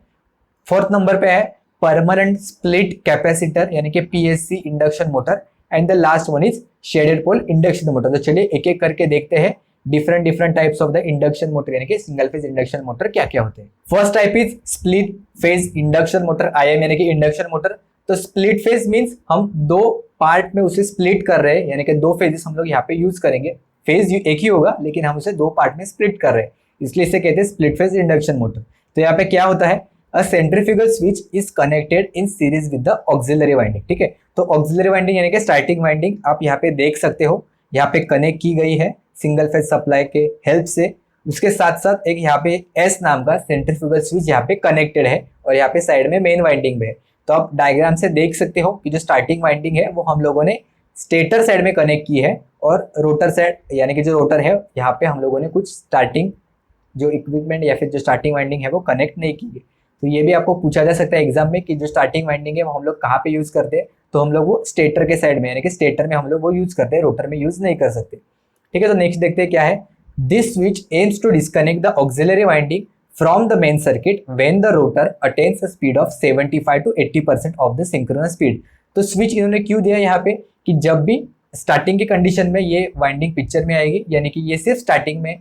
फोर्थ नंबर पे है परमानेंट स्प्लिट कैपेसिटर यानी कि PSC induction motor, and the last one is shaded pole induction motor. तो चलिए एक एक करके देखते हैं different different types of the induction motor यानी कि सिंगल फेज इंडक्शन मोटर क्या क्या होते हैं। First type is split phase induction motor, IM यानी कि इंडक्शन मोटर। तो स्प्लिट फेज मींस हम दो पार्ट में उसे स्प्लिट कर रहे हैं, यानी कि दो फेजेस हम लोग यहाँ पे यूज करेंगे। फेज एक ही होगा लेकिन हम उसे दो पार्ट में स्प्लिट कर रहे हैं, इसलिए इसे कहते हैं स्प्लिट फेज इंडक्शन मोटर। तो यहाँ पे क्या होता है, a centrifugal switch is connected in series with the auxiliary winding. ठीक है, तो ऑक्सिलरी वाइंडिंग यानी कि स्टार्टिंग वाइंडिंग आप यहाँ पे देख सकते हो, यहाँ पे कनेक्ट की गई है सिंगल फेज सप्लाई के हेल्प से। उसके साथ साथ एक यहाँ पे एस नाम का सेंट्रीफ्यूगल स्विच यहाँ पे कनेक्टेड है, और यहाँ पे साइड में मेन वाइंडिंग भी है। तो आप डायग्राम से देख सकते हो कि जो स्टार्टिंग वाइंडिंग है वो हम लोगों ने स्टेटर साइड में कनेक्ट की है, और रोटर साइड यानी कि जो रोटर है यहाँ पे हम लोगों ने कुछ स्टार्टिंग जो इक्विपमेंट या फिर जो स्टार्टिंग वाइंडिंग है वो कनेक्ट नहीं की है। तो ये भी आपको पूछा जा सकता है एग्जाम में कि जो स्टार्टिंग वाइंडिंग है वो हम लोग कहाँ पे यूज करते हैं। तो हम लोग वो स्टेटर के साइड में यानी कि स्टेटर में हम लोग वो यूज करते हैं, रोटर में यूज नहीं कर सकते। ठीक है, तो नेक्स्ट देखते हैं क्या है। This switch aims to disconnect the auxiliary winding from the main circuit when the rotor attains a speed of 75 to 80% of the synchronous speed. तो स्विच इन्होंने क्यों दिया यहाँ पे कि जब भी स्टार्टिंग की कंडीशन में ये वाइंडिंग पिक्चर में आएगी, यानी कि ये सिर्फ स्टार्टिंग में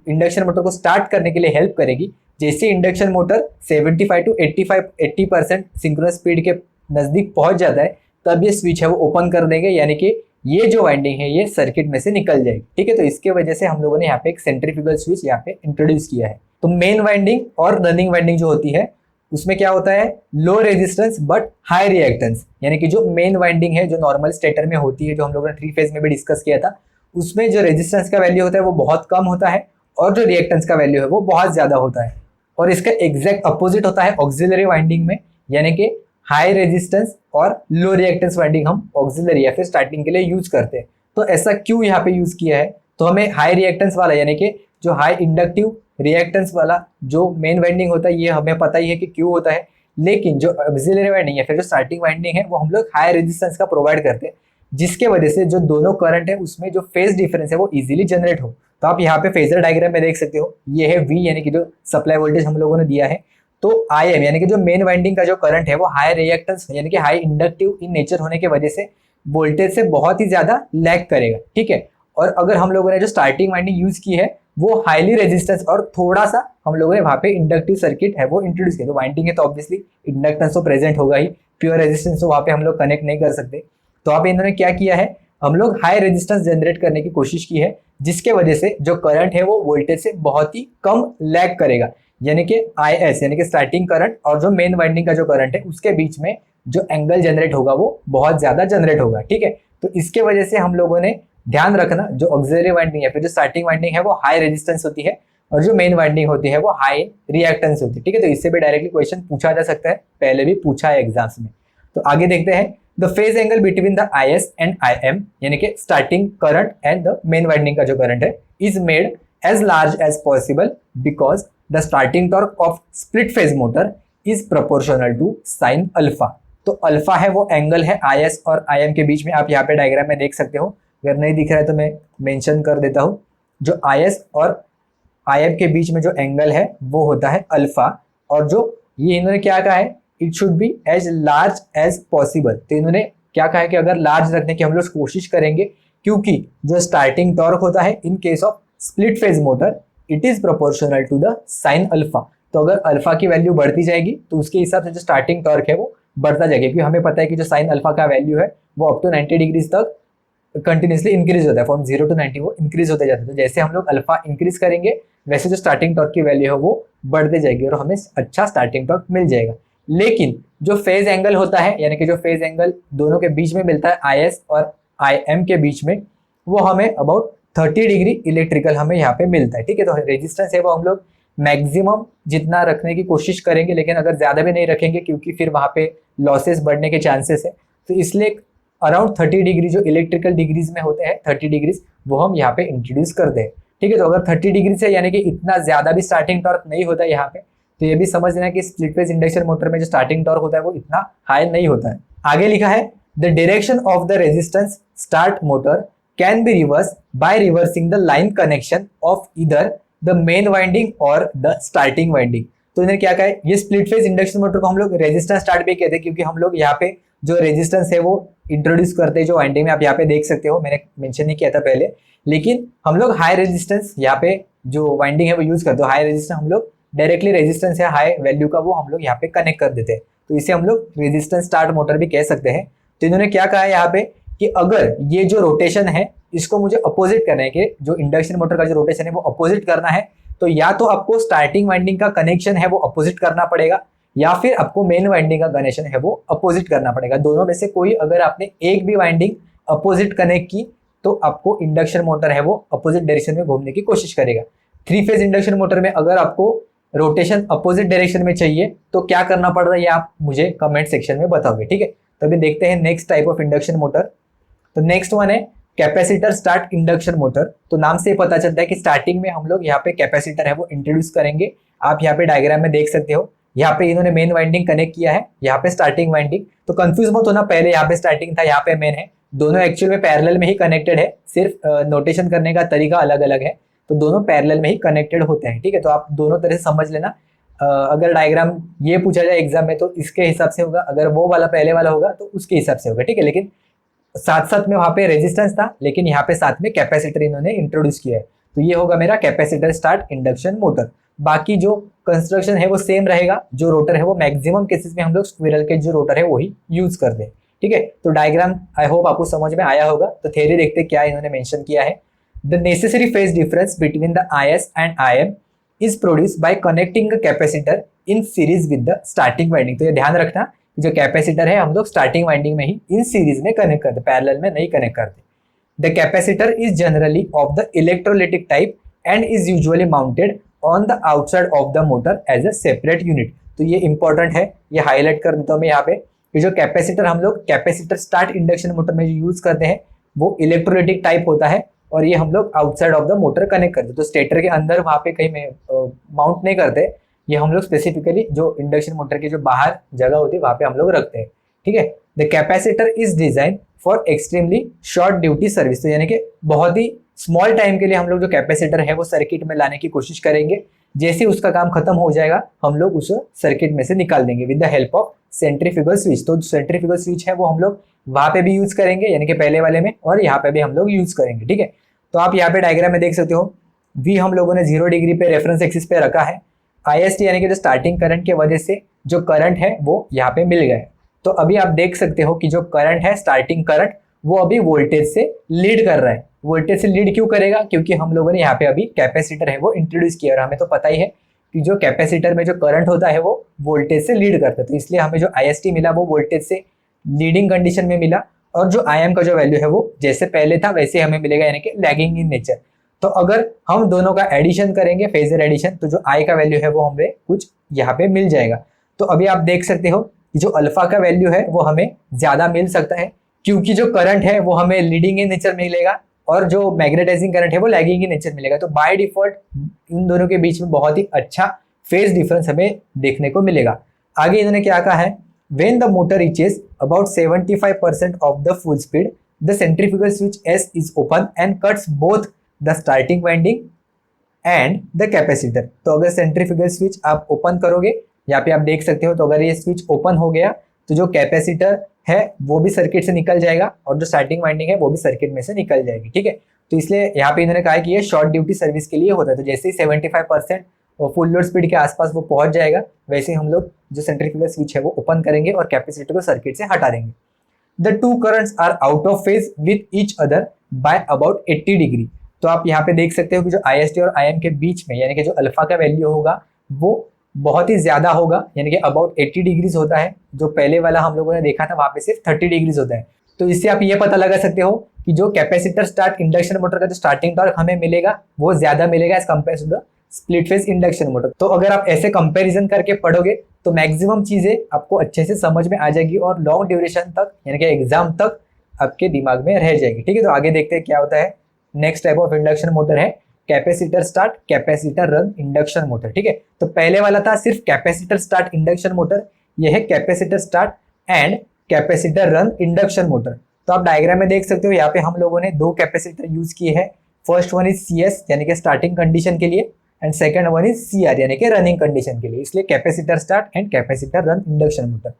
इंडक्शन मोटर को स्टार्ट करने के लिए हेल्प करेगी। जैसे induction motor 75 to 80% synchronous speed के नजदीक पहुंच जाता है तब ये स्विच है वो ओपन कर देंगे, यानी कि ये जो वाइंडिंग है ये सर्किट में से निकल जाएगी। ठीक है, तो इसके वजह से हम लोगों ने यहाँ पे एक सेंट्रीफ्यूगल स्विच यहाँ पे इंट्रोड्यूस किया है। तो मेन वाइंडिंग और रनिंग वाइंडिंग जो होती है उसमें क्या होता है, low resistance but high reactance. यानी कि जो मेन वाइंडिंग है जो नॉर्मल स्टेटर में होती है, जो हम लोगों ने थ्री फेज में भी डिस्कस किया था, उसमें जो रेजिस्टेंस का वैल्यू होता है वो बहुत कम होता है, और जो रिएक्टेंस का वैल्यू है वो बहुत ज्यादा होता है। और इसका एग्जैक्ट अपोजिट होता है ऑक्सिलरी वाइंडिंग में, यानी कि हाई रेजिस्टेंस और लो रिएक्टेंस वाइंडिंग हम ऑक्सिलरी या फिर स्टार्टिंग के लिए यूज करते हैं। तो ऐसा क्यों यहाँ पे यूज किया है, तो हमें हाई रिएक्टेंस वाला यानी कि जो हाई इंडक्टिव रिएक्टेंस वाला जो मेन वाइंडिंग होता है ये हमें पता ही है कि क्यों होता है, लेकिन जो ऑक्सिलरी वाइंडिंग या फिर जो स्टार्टिंग वाइंडिंग है वो हम लोग हाई रेजिस्टेंस का प्रोवाइड करते हैं, जिसके वजह से जो दोनों करंट है उसमें जो फेज डिफरेंस है वो इजीली जनरेट हो। तो आप यहाँ पे फेजर डायग्राम में देख सकते हो, ये है V यानी कि जो सप्लाई वोल्टेज हम लोगों ने दिया है। तो IM यानी कि जो मेन वाइंडिंग का जो करंट है वो हाई रिएक्टेंस यानी कि हाई इंडक्टिव इन नेचर होने की वजह से वोल्टेज से बहुत ही ज्यादा लैग करेगा। ठीक है, और अगर हम लोगों ने जो स्टार्टिंग वाइंडिंग यूज की है वो हाईली रेजिस्टेंस और थोड़ा सा हम लोगों ने वहाँ पे इंडक्टिव सर्किट है वो इंट्रोड्यूस किया। तो वाइंडिंग है तो ऑब्वियसली इंडक्टेंस तो प्रेजेंट होगा ही, प्योर रेजिस्टेंस तो वहाँ पे हम लोग कनेक्ट नहीं कर सकते। तो आप इन्होंने क्या किया है, हम लोग हाई रेजिस्टेंस जनरेट करने की कोशिश की है, जिसके वजह से जो करंट है वो वोल्टेज से बहुत ही कम लैग करेगा, यानी कि IS यानी कि स्टार्टिंग करंट और जो मेन वाइंडिंग का जो करंट है उसके बीच में जो एंगल जनरेट होगा वो बहुत ज्यादा जनरेट होगा। ठीक है, तो इसके वजह से हम लोगों ने ध्यान रखना जो ऑक्सिलरी वाइंडिंग या फिर जो स्टार्टिंग वाइंडिंग है वो हाई रेजिस्टेंस होती है, और जो मेन वाइंडिंग होती है वो हाई रिएक्टेंस होती है। ठीक है, तो इससे भी डायरेक्टली क्वेश्चन पूछा जा सकता है, पहले भी पूछा है एग्जाम्स में। तो आगे देखते हैं, the phase angle between the IS and IM यानी कि starting current and the main winding का जो करंट है is made as large as possible because the starting torque of split phase motor is proportional to sine alpha. तो alpha है वो angle है IS और IM के बीच में, आप यहाँ पे डायग्राम में देख सकते हो, अगर नहीं दिख रहा है तो मैं मेंशन कर देता हूँ। जो IS और IM के बीच में जो एंगल है वो होता है अल्फा, और जो ये इन्होंने क्या कहा है, it should be as large as possible. तो इन्होंने क्या कहा है कि अगर लार्ज रखने की हम लोग कोशिश करेंगे, क्योंकि जो स्टार्टिंग टॉर्क होता है in case of split phase motor it is proportional to the sine alpha. तो अगर अल्फा की वैल्यू बढ़ती जाएगी तो उसके हिसाब से जो स्टार्टिंग टॉर्क है वो बढ़ता जाएगा, क्योंकि हमें पता है कि जो साइन अल्फा का वैल्यू है वो अप टू 90 डिग्रीज तक कंटिन्यूसली इंक्रीज होता है, फ्रॉम 0 to 90 वो इंक्रीज होते जाते हैं। तो जैसे हम लोग अल्फा इंक्रीज करेंगे वैसे जो स्टार्टिंग टॉर्क की वैल्यू है वो बढ़ते जाएगी और हमें अच्छा स्टार्टिंग टॉर्क मिल जाएगा। लेकिन जो फेज एंगल होता है यानी कि जो फेज एंगल दोनों के बीच में मिलता है IS और IM के बीच में, वो हमें अबाउट 30 डिग्री इलेक्ट्रिकल हमें यहाँ पे मिलता है। ठीक है, तो रेजिस्टेंस है वो हम लोग मैक्सिमम जितना रखने की कोशिश करेंगे, लेकिन अगर ज्यादा भी नहीं रखेंगे क्योंकि फिर वहाँ पे लॉसेस बढ़ने के चांसेस है, तो इसलिए अराउंड 30 डिग्री जो इलेक्ट्रिकल डिग्रीज में होते हैं 30 डिग्रीज वो हम यहाँ पे इंट्रोड्यूस करते हैं। ठीक है, तो अगर 30 डिग्री से यानी कि इतना ज्यादा भी स्टार्टिंग टॉर्क नहीं होता है यहाँ पे, तो ये भी समझ लेना कि स्प्लिट फेज इंडक्शन मोटर में जो स्टार्टिंग टॉर्क होता है वो इतना हाई नहीं होता है। आगे लिखा है the direction of the resistance start motor can be reverse by reversing the line connection of either the main winding और द स्टार्टिंग वाइंडिंग। तो इन्होंने क्या कहा है, ये स्प्लिट फेज इंडक्शन मोटर को हम लोग रेजिस्टेंस स्टार्ट भी कहते हैं, क्योंकि हम लोग यहाँ पे जो रेजिस्टेंस है वो इंट्रोड्यूस करते हैं जो वाइंडिंग में। आप यहाँ पे देख सकते हो, मैंने मेंशन नहीं किया था पहले, लेकिन हम लोग हाई रेजिस्टेंस यहाँ पे जो वाइंडिंग है वो यूज करते हो। हाई रेजिस्टेंस हम लोग डायरेक्टली रेजिस्टेंस या हाई वैल्यू का वो हम लोग यहाँ पे कनेक्ट कर देते हैं, तो इसे हम लोग रेजिस्टेंस स्टार्ट मोटर भी कह सकते हैं। तो इन्होंने क्या कहा है यहाँ पे कि अगर ये जो रोटेशन है इसको मुझे अपोजिट करना है, कि जो इंडक्शन मोटर का जो रोटेशन है वो अपोजिट करना है, तो या तो आपको स्टार्टिंग वाइंडिंग का कनेक्शन है वो अपोजिट करना पड़ेगा, या फिर आपको मेन वाइंडिंग का कनेक्शन है वो अपोजिट करना पड़ेगा। दोनों में से कोई अगर आपने एक भी वाइंडिंग अपोजिट कनेक्ट की तो आपको इंडक्शन मोटर है वो अपोजिट डायरेक्शन में घूमने की कोशिश करेगा। थ्री फेज इंडक्शन मोटर में अगर आपको रोटेशन अपोजिट डायरेक्शन में चाहिए तो क्या करना पड़ रहा है, ये आप मुझे कमेंट सेक्शन में बताओगे, ठीक है। तो अभी देखते हैं next type of induction motor. तो नेक्स्ट वन है कैपेसिटर स्टार्ट इंडक्शन मोटर। तो नाम से पता चलता है कि स्टार्टिंग में हम लोग यहाँ पे कैपेसिटर है वो इंट्रोड्यूस करेंगे। आप यहाँ पे डायग्राम में देख सकते हो, यहाँ पे इन्होंने मेन वाइंडिंग कनेक्ट किया है, यहाँ पे स्टार्टिंग वाइंडिंग। तो कंफ्यूज मत होना, पहले यहाँ पे स्टार्टिंग था, यहाँ पे मेन है, दोनों एक्चुअल में पैरेलल में ही कनेक्टेड है, सिर्फ नोटेशन करने का तरीका अलग अलग है, तो दोनों पैरेलल में ही कनेक्टेड होते हैं, ठीक है। तो आप दोनों तरह से समझ लेना। अगर डायग्राम ये पूछा जाए एग्जाम में तो इसके हिसाब से होगा, अगर वो वाला पहले वाला होगा तो उसके हिसाब से होगा, ठीक है। लेकिन साथ साथ में वहां पे रेजिस्टेंस था, लेकिन यहाँ पे साथ में कैपेसिटर इन्होंने इंट्रोड्यूस किया है, तो ये होगा मेरा कैपेसिटर स्टार्ट इंडक्शन मोटर। बाकी जो कंस्ट्रक्शन है वो सेम रहेगा, जो रोटर है वो मैक्सिमम केसेस में हम लोग स्क्विरल के जो रोटर है वही यूज करते हैं, ठीक है। तो डायग्राम आई होप आपको समझ में आया होगा। तो थ्योरी देखते क्या इन्होंने मेंशन किया है। The necessary phase difference between the IS and IM is produced by connecting the capacitor in series with the starting winding. तो ये ध्यान रखना, जो कैपेसिटर है हम लोग स्टार्टिंग वाइंडिंग में ही इन सीरीज में कनेक्ट करते, पैरेलल में नहीं कनेक्ट करते। The capacitor is generally of the electrolytic type and is usually mounted on the outside of the motor as a separate unit. तो ये इंपॉर्टेंट है, ये हाईलाइट कर देता हूँ मैं यहाँ पे कि जो कैपेसिटर हम लोग कैपेसिटर स्टार्ट इंडक्शन मोटर में जो यूज करते हैं वो इलेक्ट्रोलिटिक टाइप होता है, और ये हम लोग outside of the motor connect करते हैं। तो स्टेटर के अंदर वहाँ पे कहीं माउंट नहीं करते, ये हम लोग स्पेसिफिकली जो इंडक्शन मोटर की जो बाहर जगह होती है वहाँ पे हम लोग रखते हैं, ठीक है। The capacitor is design for extremely short duty service. तो यानी कि बहुत ही स्मॉल टाइम के लिए हम लोग जो कैपेसिटर है वो सर्किट में लाने की कोशिश करेंगे, जैसे उसका काम खत्म हो जाएगा हम लोग उसे सर्किट में से निकाल देंगे with the help of centrifugal switch. तो सेंट्रीफ्यूगल स्विच है वो हम लोग वहां पे भी यूज करेंगे, यानी कि पहले वाले में, और यहाँ पे भी हम लोग यूज करेंगे, ठीक है। तो आप यहाँ पे डायग्राम में देख सकते हो, V हम लोगों ने 0 डिग्री पे रेफरेंस एक्सिस पे रखा है, IST यानी कि जो स्टार्टिंग करंट के वजह से जो करंट है वो यहाँ पे मिल गया है। तो अभी आप देख सकते हो कि जो करंट है स्टार्टिंग करंट वो अभी वोल्टेज से लीड कर रहा है। वोल्टेज से लीड क्यों करेगा, क्योंकि हम लोगों ने यहाँ पे अभी कैपेसिटर है वो इंट्रोड्यूस किया, और हमें तो पता ही है कि जो कैपेसिटर में जो करंट होता है वो वोल्टेज से लीड करता है, तो इसलिए हमें जो IST मिला वो वोल्टेज से लीडिंग कंडीशन में मिला, और जो IM का जो वैल्यू है वो जैसे पहले था वैसे हमें मिलेगा, यानी कि लैगिंग इन नेचर। तो अगर हम दोनों का एडिशन करेंगे, फेजर एडिशन, तो जो I का वैल्यू है वो हमें कुछ यहाँ पे मिल जाएगा। तो अभी आप देख सकते हो कि जो अल्फा का वैल्यू है वो हमें ज्यादा मिल सकता है, क्योंकि जो करंट है वो हमें लीडिंग इन नेचर मिलेगा और जो मैग्नेटाइजिंग करंट है वो लैगिंग इन नेचर मिलेगा। तो बाय डिफॉल्ट इन दोनों के बीच में बहुत ही अच्छा फेज डिफरेंस हमें देखने को मिलेगा। आगे इन्होंने क्या कहा है, when the motor reaches about 75% of the full speed, the centrifugal switch S is open and cuts both the starting winding and the capacitor। तो अगर सेंट्रीफ्यूगल स्विच आप ओपन करोगे, यहाँ पे आप देख सकते हो, तो अगर ये स्विच ओपन हो गया तो जो कैपेसिटर है वो भी सर्किट से निकल जाएगा और जो स्टार्टिंग वाइंडिंग है वो भी सर्किट में से निकल जाएगी, ठीक है। तो इसलिए यहाँ पे इन्होंने कहा है कि ये शॉर्ट ड्यूटी सर्विस के लिए होता है। तो जैसे ही 75% फुल लोड स्पीड के आसपास वो पहुंच जाएगा, वैसे ही हम लोग जो सेंट्रीफ्यूगल स्विच है वो ओपन करेंगे और कैपेसिटर को सर्किट से हटा देंगे। The two currents are out of phase with each other by about 80 degree. तो आप यहाँ पे देख सकते हो कि जो IST और IM के बीच में, यानी कि जो अल्फा का वैल्यू होगा वो बहुत ही ज्यादा होगा, यानी कि अबाउट 80 डिग्रीज होता है। जो पहले वाला हम लोगों ने देखा था वहां पे सिर्फ 30 डिग्रीज होता है। तो इससे आप ये पता लगा सकते हो कि जो कैपेसिटर स्टार्ट इंडक्शन मोटर का जो स्टार्टिंग टॉर्क हमें मिलेगा वो ज्यादा मिलेगा as compare to the split phase induction motor. तो अगर आप ऐसे कंपैरिजन करके पढ़ोगे तो मैक्सिमम चीजें आपको अच्छे से समझ में आ जाएगी और लॉन्ग ड्यूरेशन तक, यानी कि एग्जाम तक आपके दिमाग में रह जाएगी, ठीक है। तो आगे देखते हैं क्या होता है। Next type of induction motor है capacitor start capacitor run induction motor, ठीक है। तो पहले वाला था सिर्फ कैपेसिटर स्टार्ट इंडक्शन मोटर, यह है capacitor start and capacitor run induction motor. तो आप डायग्राम में देख सकते हो, यहाँ पे हम लोगों ने दो कैपेसिटर यूज किए हैं। फर्स्ट वन इज CS यानी कि स्टार्टिंग कंडीशन के लिए, and second one is CR यानी कि रनिंग कंडीशन के लिए, इसलिए capacitor start and capacitor run induction motor.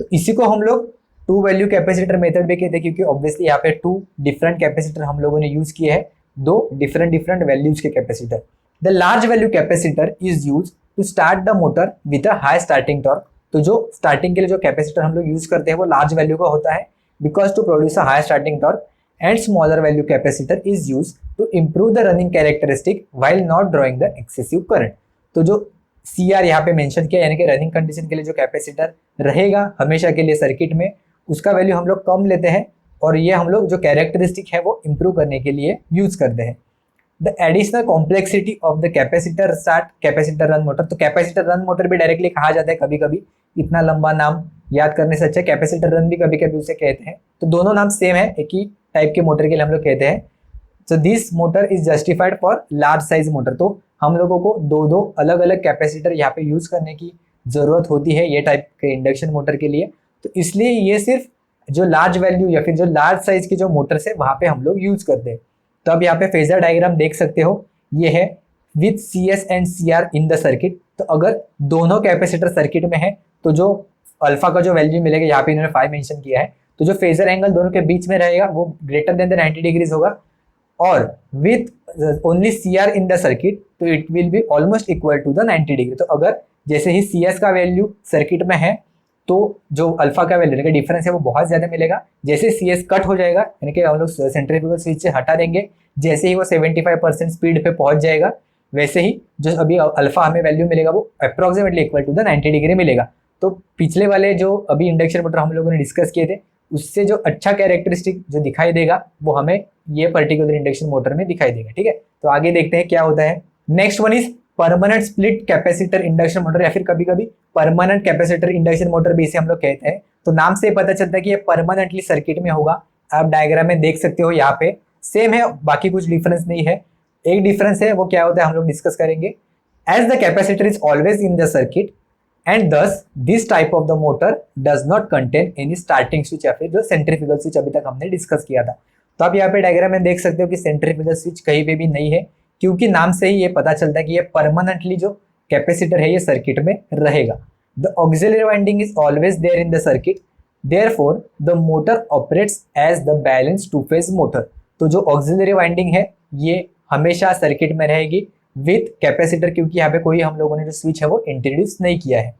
तो इसी को हम लोग टू वैल्यू कैपेसिटर मेथड भी कहते हैं, क्योंकि ऑब्वियसली यहाँ पे टू डिफरेंट कैपेसिटर हम लोगों ने यूज किए हैं, दो डिफरेंट डिफरेंट वैल्यूज के capacitor. The large value capacitor is use to start the motor with a high starting torque. तो जो स्टार्टिंग के लिए जो कैपेसिटर हम लोग यूज करते हैं वो लार्ज वैल्यू का होता है, because to produce a high starting torque, and smaller value capacitor is use to improve the running characteristic while not drawing the excessive current. तो जो CR यहाँ पे मेंशन किया यानी कि रनिंग कंडीशन के लिए जो कैपेसिटर रहेगा हमेशा के लिए सर्किट में, उसका वैल्यू हम लोग कम लेते हैं और ये हम लोग जो कैरेक्टरिस्टिक है वो इंप्रूव करने के लिए यूज करते हैं। The additional complexity of the capacitor start capacitor run motor. तो कैपेसिटर रन मोटर भी डायरेक्टली कहा जाता है कभी कभी, इतना लंबा नाम याद करने से अच्छा कैपेसिटर रन भी कभी कभी उसे कहते हैं। तो दोनों नाम सेम है, एक ही टाइप के मोटर के लिए हम लोग कहते हैं। So this motor is justified for large size motor. तो हम लोगों को दो दो अलग अलग कैपेसिटर यहाँ पे यूज करने की जरूरत होती है ये टाइप के इंडक्शन मोटर के लिए। तो इसलिए ये सिर्फ जो लार्ज वैल्यू या फिर जो लार्ज साइज की जो मोटर्स है वहाँ पे हम लोग यूज करते हैं। तो अब यहाँ पे फेजर डायग्राम देख सकते हो, ये है with CS and CR in the circuit. तो अगर दोनों कैपेसिटर सर्किट में है तो जो अल्फा का जो वैल्यू मिलेगा, यहाँ पे इन्होंने 5 मेंशन किया है, तो जो फेजर एंगल दोनों के बीच में रहेगा वो ग्रेटर देन द 90 डिग्रीज होगा। और with only CR in the circuit तो it will be almost equal to the 90 degree. तो अगर जैसे ही CS का वैल्यू सर्किट में है तो जो अल्फा का वैल्यू का डिफरेंस है वो बहुत ज़्यादा मिलेगा। जैसे CS कट हो जाएगा यानी कि हम लोग सेंट्रीफ्यूगल स्विच से हटा देंगे, जैसे ही वो 75% स्पीड पे पहुंच जाएगा, वैसे ही जो अभी अल्फा हमें वैल्यू मिलेगा वो approximately equal to the 90 degree मिलेगा। तो पिछले वाले जो अभी इंडक्शन मोटर हम लोगों ने डिस्कस किए थे उससे जो अच्छा कैरेक्टरिस्टिक जो दिखाई देगा वो हमें ये पर्टिकुलर इंडक्शन मोटर में दिखाई देगा। ठीक है, तो आगे देखते हैं क्या होता है। Next one is permanent split capacitor induction motor, या फिर कभी कभी परमानेंट कैपेसिटर इंडक्शन मोटर भी इसे हम लोग कहते हैं। तो नाम से पता चलता है कि ये परमानेंटली सर्किट में होगा। आप डायग्राम में देख सकते हो यहाँ पे सेम है, बाकी कुछ डिफरेंस नहीं है। एक डिफरेंस है वो क्या होता है हम लोग डिस्कस करेंगे। As the capacitor is always in the circuit and thus this type of the motor does not contain any starting switch, या फिर जो सेंट्रीफ्यूगल स्विच अभी तक हमने डिस्कस किया था। तो आप यहाँ पे डायग्राम में देख सकते हो कि सेंट्रीफ्यूगल स्विच कहीं पे भी नहीं है, क्योंकि नाम से ही ये पता चलता है कि ये परमानेंटली जो कैपेसिटर है ये सर्किट में रहेगा। The auxiliary winding is always there in the circuit, therefore the motor operates as the balance two phase motor. तो जो ऑक्सिलरी वाइंडिंग है ये हमेशा सर्किट में रहेगी विथ कैपेसिटर, क्योंकि यहाँ पे कोई हम लोगों ने जो स्विच है वो इंट्रोड्यूस नहीं किया है।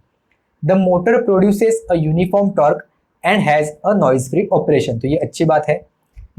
The motor produces a uniform torque and has a noise free operation. तो ये अच्छी बात है।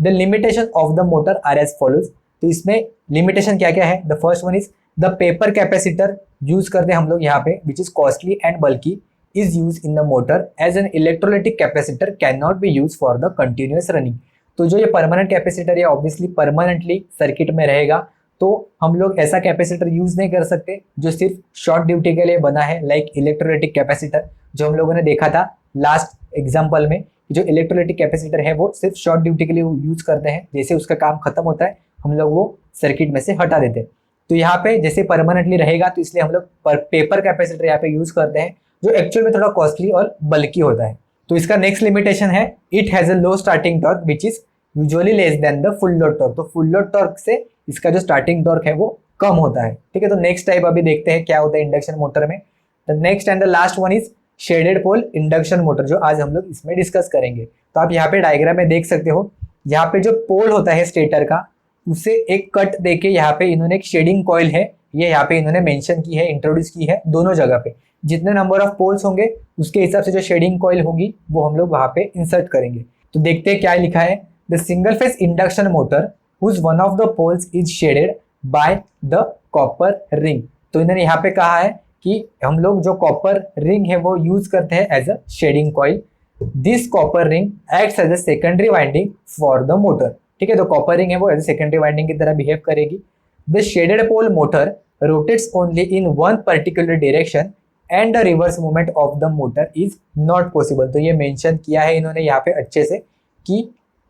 The limitation of the motor are as follows. तो इसमें लिमिटेशन क्या क्या है। The first one is the paper capacitor use करते हैं हम लोग यहाँ पे, which is costly and bulky is use in the motor as an electrolytic capacitor can not be use for the continuous running. तो जो ये परमानेंट कैपेसिटर है ऑब्वियसली परमानेंटली सर्किट में रहेगा, तो हम लोग ऐसा कैपेसिटर यूज नहीं कर सकते जो सिर्फ शॉर्ट ड्यूटी के लिए बना है, लाइक इलेक्ट्रोलाइटिक कैपेसिटर जो हम लोगों ने देखा था लास्ट एग्जाम्पल में। जो इलेक्ट्रोलाइटिक कैपेसिटर है वो सिर्फ शॉर्ट ड्यूटी के लिए यूज करते हैं, जैसे उसका काम खत्म होता है हम लोग वो सर्किट में से हटा देते हैं। तो यहाँ पे जैसे परमानेंटली रहेगा तो इसलिए हम लोग पेपर कैपेसिटर यहाँ पे यूज करते हैं, जो एक्चुअल में थोड़ा कॉस्टली और बल्कि होता है। तो इसका नेक्स्ट लिमिटेशन है it has a low starting torque which is usually less than the full load torque. तो फुल लोड टॉर्क से इसका जो स्टार्टिंग टॉर्क है वो कम होता है। ठीक है, तो नेक्स्ट टाइप अभी देखते हैं क्या होता है इंडक्शन मोटर में। The next and the last one is shaded pole induction motor, जो आज हम लोग इसमें डिस्कस करेंगे। तो आप यहाँ पे डायग्राम में देख सकते हो, यहाँ पे जो पोल होता है स्टेटर का उसे एक कट देके यहाँ पे इन्होंने एक शेडिंग कॉइल है ये यहाँ पे इन्होंने मेंशन की है, इंट्रोड्यूस की है दोनों जगह पे। जितने नंबर ऑफ पोल्स होंगे उसके हिसाब से जो शेडिंग कॉइल होगी वो हम लोग वहाँ पे इंसर्ट करेंगे। तो देखते हैं क्या लिखा है। The single phase induction motor whose one of the poles is shaded by the copper ring। तो इन्होंने यहाँ पे कहा है कि हम लोग जो कॉपर रिंग है वो यूज करते हैं as a shading coil. This copper ring acts as a secondary winding for the motor. ठीक है, तो कॉपर रिंग है वो एज अ सेकेंडरी वाइंडिंग की तरह बिहेव करेगी। The shaded pole motor rotates only in one particular direction and the reverse movement of the motor is not possible. तो ये मेंशन किया है इन्होंने यहाँ पे अच्छे से कि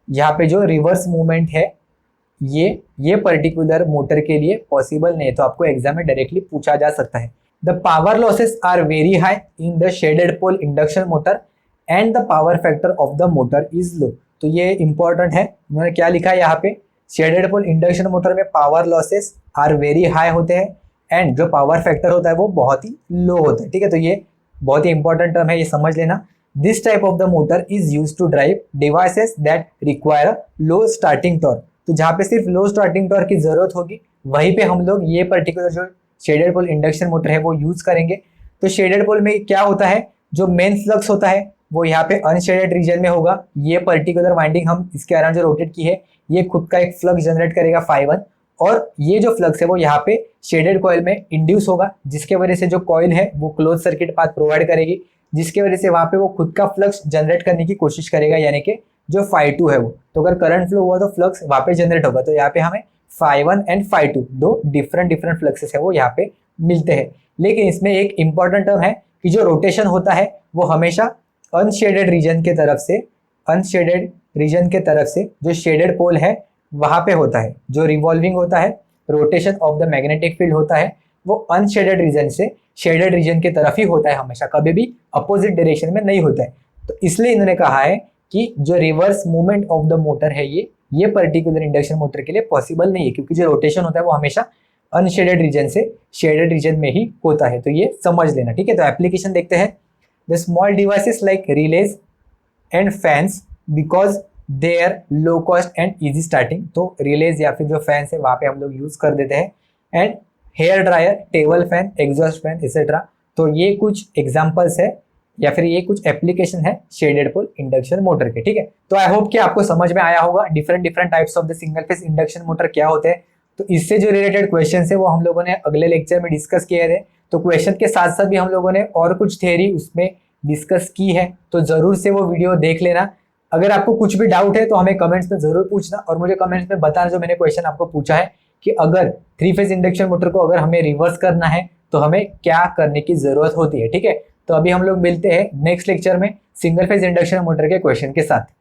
यहाँ पे जो रिवर्स मूवमेंट है ये पर्टिकुलर मोटर के लिए पॉसिबल नहीं है। तो आपको एग्जाम में डायरेक्टली पूछा जा सकता है। The power losses are very high in the shaded pole induction motor and the power factor of the motor is low. तो ये इंपॉर्टेंट है, उन्होंने क्या लिखा है यहाँ पे, शेडेड पोल इंडक्शन मोटर में power losses are very high होते हैं एंड जो पावर फैक्टर होता है वो बहुत ही लो होता है, ठीक है। तो ये बहुत ही इंपॉर्टेंट टर्म है, ये समझ लेना। This type of the motor is use to drive devices that require low starting torque. तो जहाँ पे सिर्फ लो स्टार्टिंग टॉर्क की जरूरत होगी वहीं पे हम लोग ये पर्टिकुलर जो शेडेड पोल इंडक्शन मोटर है वो यूज करेंगे। तो शेडेड पोल में क्या होता है, जो मेन फ्लक्स होता है वो यहाँ पे अनशेडेड रीजन में होगा। ये पर्टिकुलर वाइंडिंग हम इसके अराउंड जो रोटेट की है ये खुद का एक फ्लक्स जनरेट करेगा φ1, और ये जो फ्लक्स है वो यहाँ पे शेडेड कॉइल में इंड्यूस होगा, जिसके वजह से जो कॉइल है वो क्लोज सर्किट पाथ प्रोवाइड करेगी, जिसके वजह से वहाँ पे वो खुद का फ्लक्स जनरेट करने की कोशिश करेगा, यानी कि जो φ2 है वो। तो अगर करंट फ्लो हुआ तो फ्लक्स वहाँ पे जनरेट होगा। तो यहाँ पे हमें φ1 एंड φ2 दो डिफरेंट फ्लक्सेस है वो यहाँ पे मिलते हैं। लेकिन इसमें एक इंपॉर्टेंट टर्म है कि जो रोटेशन होता है वो हमेशा अनशेडेड रीजन के तरफ से, अनशेडेड रीजन के तरफ से जो शेडेड पोल है वहां पे होता है। जो रिवॉल्विंग होता है, rotation of the magnetic field होता है, वो अनशेडेड रीजन से शेडेड रीजन की तरफ ही होता है हमेशा, कभी भी अपोजिट डायरेक्शन में नहीं होता है। तो इसलिए इन्होंने कहा है कि जो reverse movement of the motor है ये पर्टिकुलर इंडक्शन मोटर के लिए पॉसिबल नहीं है, क्योंकि जो रोटेशन होता है वो हमेशा अनशेडेड रीजन से शेडेड रीजन में ही होता है। तो ये समझ लेना, ठीक है। तो एप्लीकेशन देखते हैं। The small devices like relays and fans because they are low cost and easy starting. तो रिलेज या फिर जो फैंस है वहाँ पे हम लोग यूज़ कर देते हैं। And hair dryer, table fan, exhaust fan etcetera. तो ये कुछ एग्जांपल्स है या फिर ये कुछ एप्लीकेशन है शेडेड पोल इंडक्शन मोटर के, ठीक है। तो आई होप कि आपको समझ में आया होगा different types of the single phase induction motor क्या होते हैं। तो इससे जो रिलेटेड क्वेश्चन है वो हम लोगों ने अगले लेक्चर में डिस्कस किए थे। तो क्वेश्चन के साथ साथ भी हम लोगों ने और कुछ थ्योरी उसमें डिस्कस की है, तो जरूर से वो वीडियो देख लेना। अगर आपको कुछ भी डाउट है तो हमें कमेंट्स में जरूर पूछना, और मुझे कमेंट्स में बताना जो मैंने क्वेश्चन आपको पूछा है कि अगर 3 फेज इंडक्शन मोटर को अगर हमें रिवर्स करना है तो हमें क्या करने की जरूरत होती है, ठीक है। तो अभी हम लोग मिलते हैं नेक्स्ट लेक्चर में सिंगल फेज इंडक्शन मोटर के क्वेश्चन के साथ।